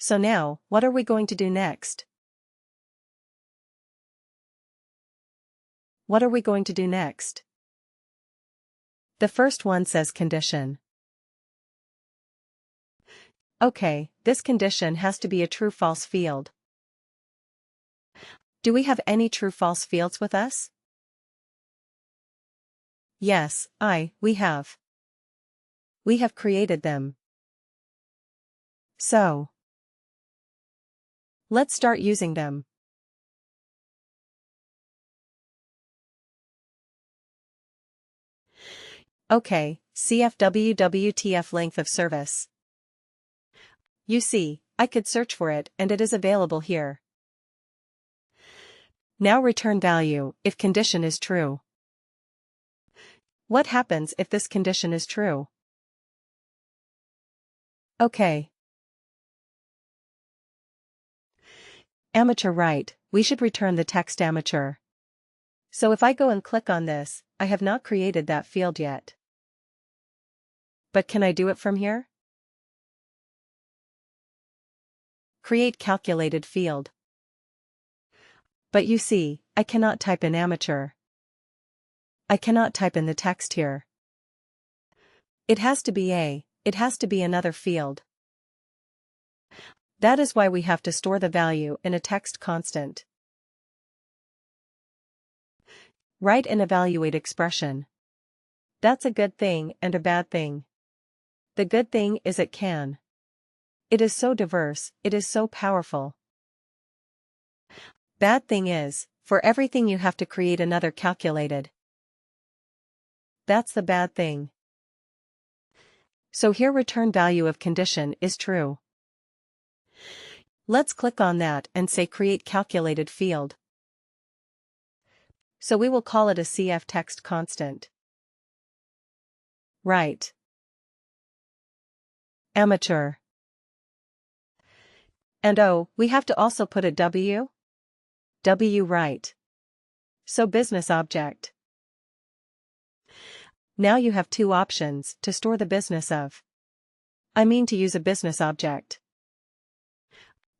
So now, what are we going to do next? What are we going to do next? The first one says condition. Okay, this condition has to be a true-false field. Do we have any true-false fields with us? Yes, we have. We have created them. So, let's start using them. Okay, CFWWTF length of service. You see, I could search for it and it is available here. Now return value if condition is true. What happens if this condition is true? Okay. Amateur right, we should return the text amateur. So if I go and click on this, I have not created that field yet. But can I do it from here? Create calculated field. But you see, I cannot type in amateur. I cannot type in the text here. It has to be another field. That is why we have to store the value in a text constant. Write an evaluate expression. That's a good thing and a bad thing. The good thing is it can. It is so diverse, it is so powerful. Bad thing is, for everything you have to create another calculated. That's the bad thing. So here return value of condition is true. Let's click on that and say create calculated field. So we will call it a CF text constant. Right. Amateur. And we have to also put a W? W right. So business object. Now you have two options to store the business of. To use a business object.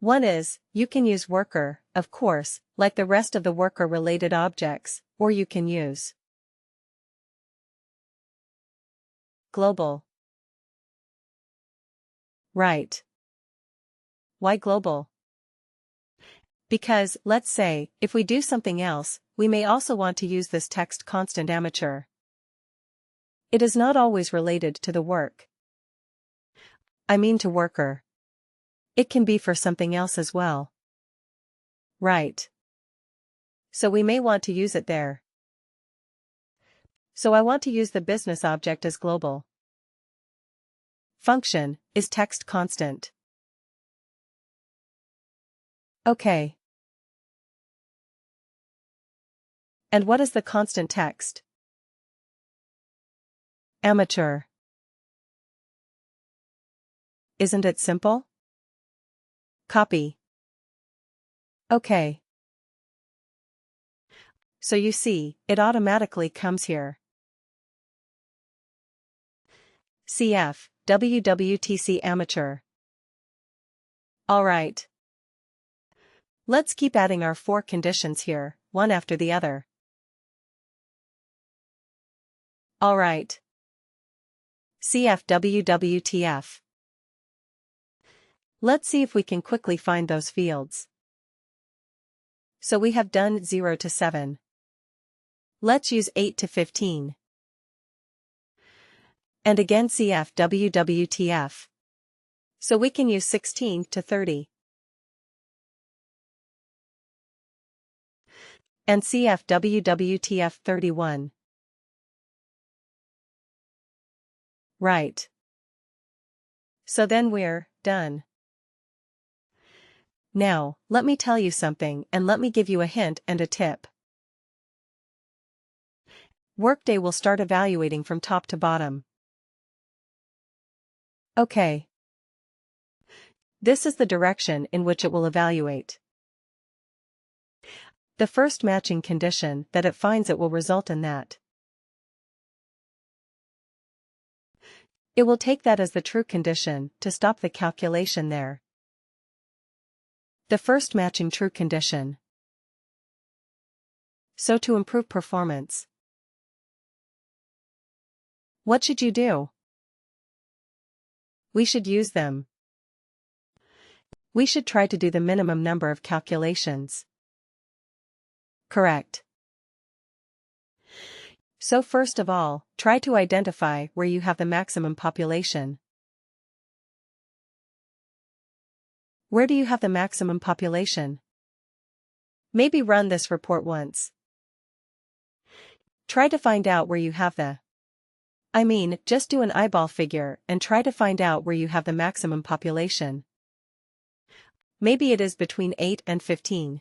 One is, you can use worker, of course, like the rest of the worker-related objects, or you can use global. Right. Why global? Because, let's say, if we do something else, we may also want to use this text constant amateur. It is not always related to the work. To worker. It can be for something else as well. Right. So we may want to use it there. So I want to use the business object as global. Function is text constant. Okay. And what is the constant text? Amateur. Isn't it simple? Copy. Okay. So you see, it automatically comes here. CF, WWTC amateur. Alright. Let's keep adding our 4 conditions here, one after the other. Alright. CF WWTF. Let's see if we can quickly find those fields. So we have done 0 to 7. Let's use 8 to 15. And again CF WWTF. So we can use 16 to 30. And CF WWTF 31. Right. So then we're done. Now, let me tell you something and let me give you a hint and a tip. WorkDay will start evaluating from top to bottom. Okay. This is the direction in which it will evaluate. The first matching condition that it finds it will result in that. It will take that as the true condition to stop the calculation there. The first matching true condition. So to improve performance, what should you do? We should use them. We should try to do the minimum number of calculations. Correct. So first of all, try to identify where you have the maximum population. Where do you have the maximum population? Maybe run this report once. Try to find out where you have just do an eyeball figure and try to find out where you have the maximum population. Maybe it is between 8 and 15.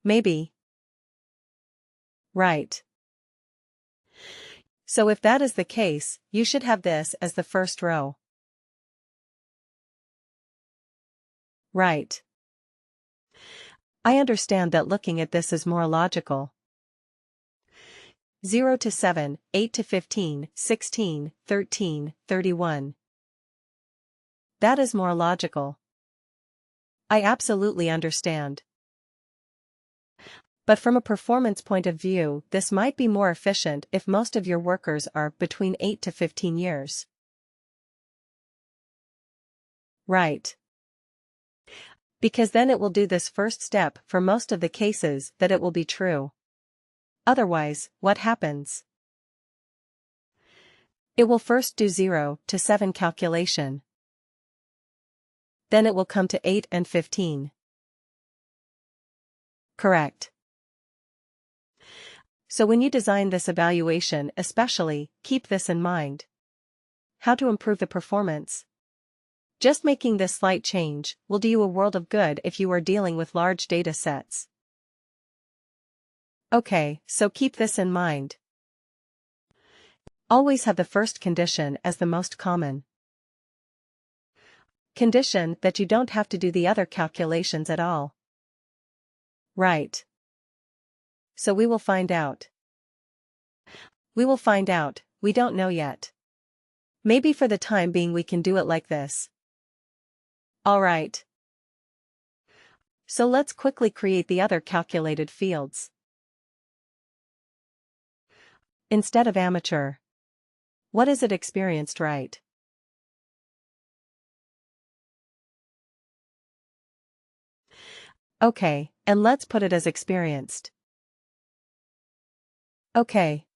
Maybe. Right. So if that is the case, you should have this as the first row. Right. I understand that looking at this is more logical. 0 to 7, 8 to 15, 16, 13, 31. That is more logical. I absolutely understand. But from a performance point of view, this might be more efficient if most of your workers are between 8 to 15 years. Right. Because then it will do this first step for most of the cases that it will be true. Otherwise, what happens? It will first do 0 to 7 calculation. Then it will come to 8 and 15. Correct. So when you design this evaluation especially, keep this in mind. How to improve the performance? Just making this slight change will do you a world of good if you are dealing with large data sets. Okay, so keep this in mind. Always have the first condition as the most common condition that you don't have to do the other calculations at all. Right. So we will find out. We will find out, we don't know yet. Maybe for the time being we can do it like this. Alright. So let's quickly create the other calculated fields. Instead of amateur. What is it experienced, right? Okay, and let's put it as experienced. Okay.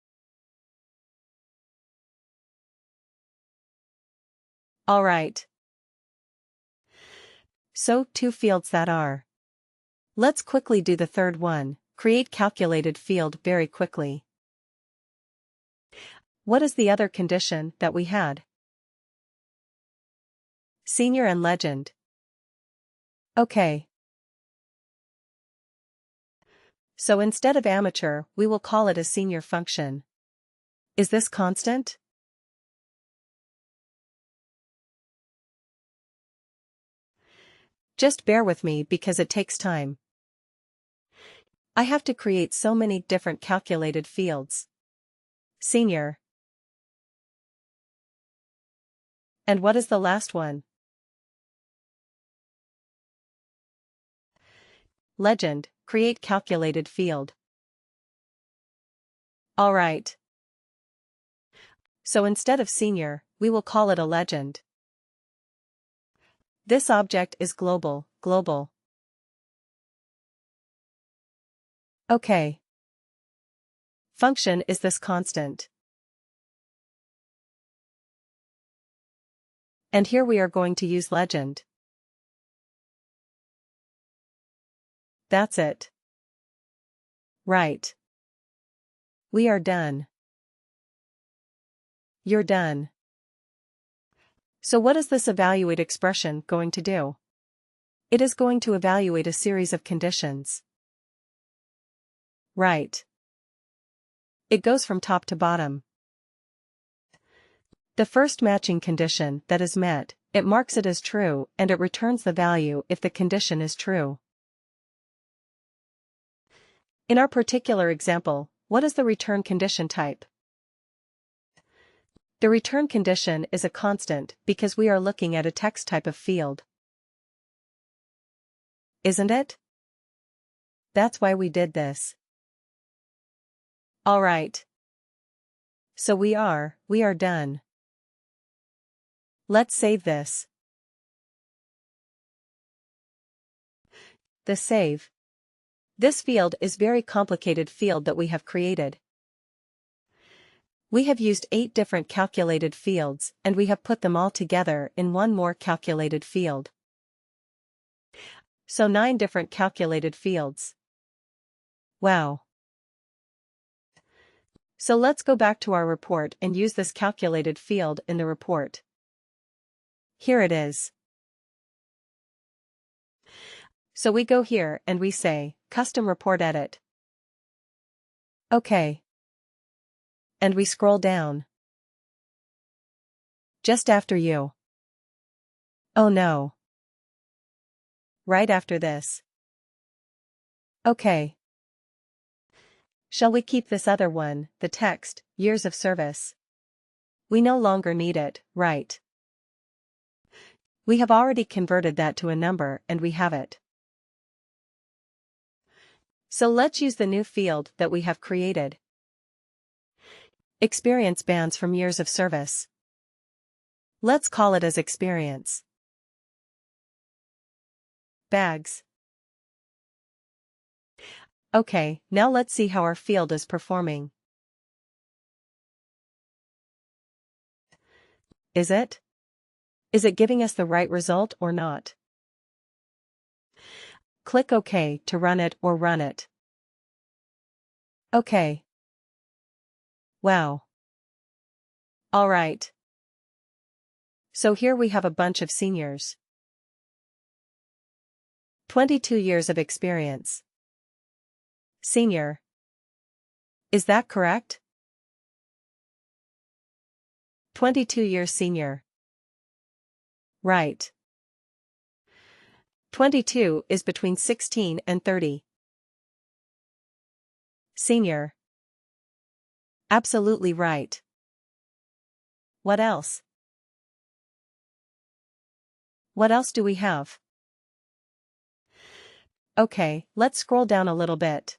Alright. So, 2 fields that are. Let's quickly do the third one, create calculated field very quickly. What is the other condition that we had? Senior and legend. Okay. So instead of amateur, we will call it a senior function. Is this constant? Just bear with me because it takes time. I have to create so many different calculated fields. Senior. And what is the last one? Legend, create calculated field. Alright. So instead of senior, we will call it a legend. This object is global. Okay. Function is this constant. And here we are going to use legend. That's it. Right. We are done. You're done. So what is this evaluate expression going to do? It is going to evaluate a series of conditions. Right. It goes from top to bottom. The first matching condition that is met, it marks it as true and it returns the value if the condition is true. In our particular example, what is the return condition type? The return condition is a constant because we are looking at a text type of field. Isn't it? That's why we did this. Alright. So we are done. Let's save this. The save. This field is very complicated field that we have created. We have used 8 different calculated fields and we have put them all together in one more calculated field. So 9 different calculated fields. Wow. So let's go back to our report and use this calculated field in the report. Here it is. So we go here and we say, Custom Report Edit. OK. And we scroll down. Just after you. Oh no. Right after this. OK. Shall we keep this other one, the text, years of service? We no longer need it, right? We have already converted that to a number and we have it. So let's use the new field that we have created. Experience bands from years of service. Let's call it as experience. Bags. Okay, now let's see how our field is performing. Is it? Is it giving us the right result or not? Click OK to run it or run it. OK. Wow. Alright. So here we have a bunch of seniors. 22 years of experience. Senior. Is that correct? 22 years senior. Right. 22 is between 16 and 30. Senior. Absolutely right. What else? What else do we have? Okay, let's scroll down a little bit.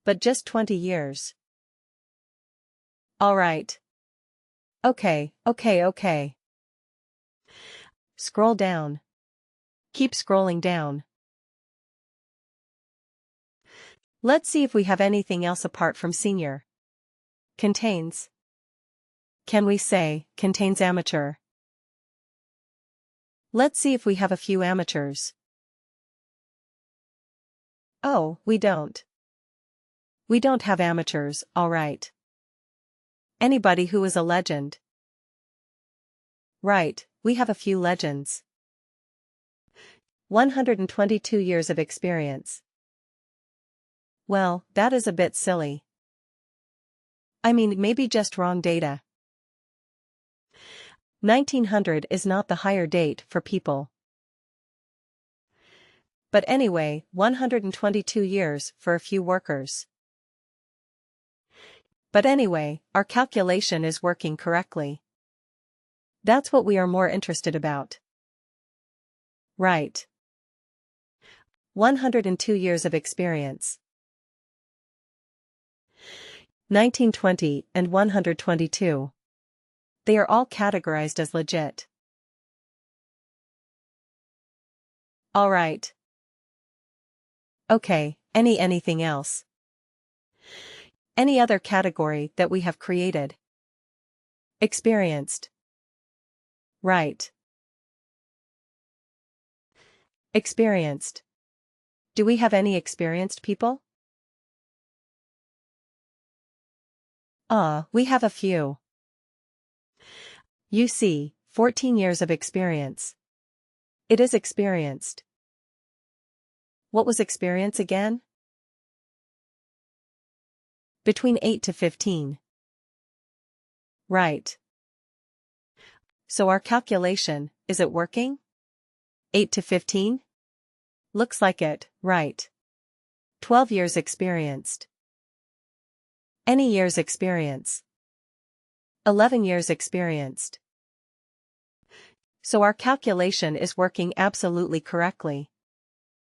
But just 20 years. Alright. Okay. Scroll down. Keep scrolling down. Let's see if we have anything else apart from senior. Contains. Can we say, contains amateur? Let's see if we have a few amateurs. Oh, we don't. We don't have amateurs, alright. Anybody who is a legend. Right, we have a few legends. 122 years of experience. Well, that is a bit silly. I mean, maybe just wrong data. 1900 is not the hire date for people. But anyway, 122 years for a few workers. But anyway, our calculation is working correctly. That's what we are more interested about. Right. 102 years of experience. 1920 and 122. They are all categorized as legit. Alright. Okay, anything else? Any other category that we have created? Experienced. Right. Experienced. Do we have any experienced people? We have a few. You see, 14 years of experience. It is experienced. What was experience again? Between 8 to 15. Right. So our calculation, is it working? 8 to 15? Looks like it, right. 12 years experienced. Any years experience. 11 years experienced. So our calculation is working absolutely correctly.